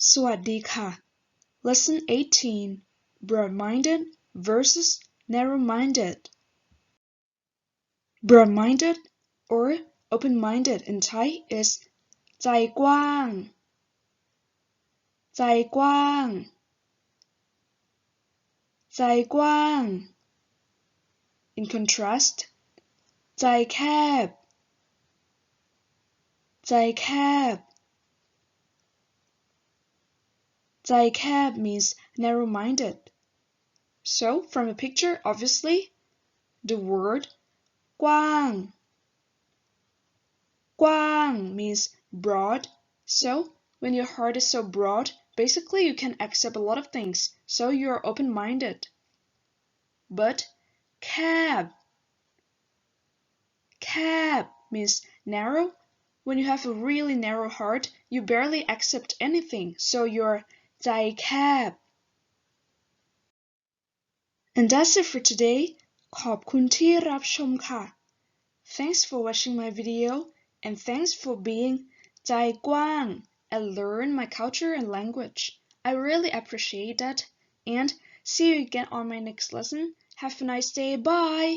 สวัสดีค่ะ Lesson 18 Broad-minded versus narrow-minded. Broad-minded or open-minded in Thai is ใจกว้างใจกว้างใจกว้าง In contrast ใจแคบใจแคบใจแคบ means narrow-minded. So, from the picture, obviously, the word กว้างกว้าง means broad. So, when your heart is so broad, basically you can accept a lot of things. So you're open-minded. But แคบแคบ means narrow. When you have a really narrow heart, you barely accept anything. So you're ใจแคบ And that's it for today. ขอบคุณที่รับชมค่ะ Thanks for watching my video and thanks for being ใจกว้าง and learn my culture and language. I really appreciate that and see you again on my next lesson. Have a nice day. Bye.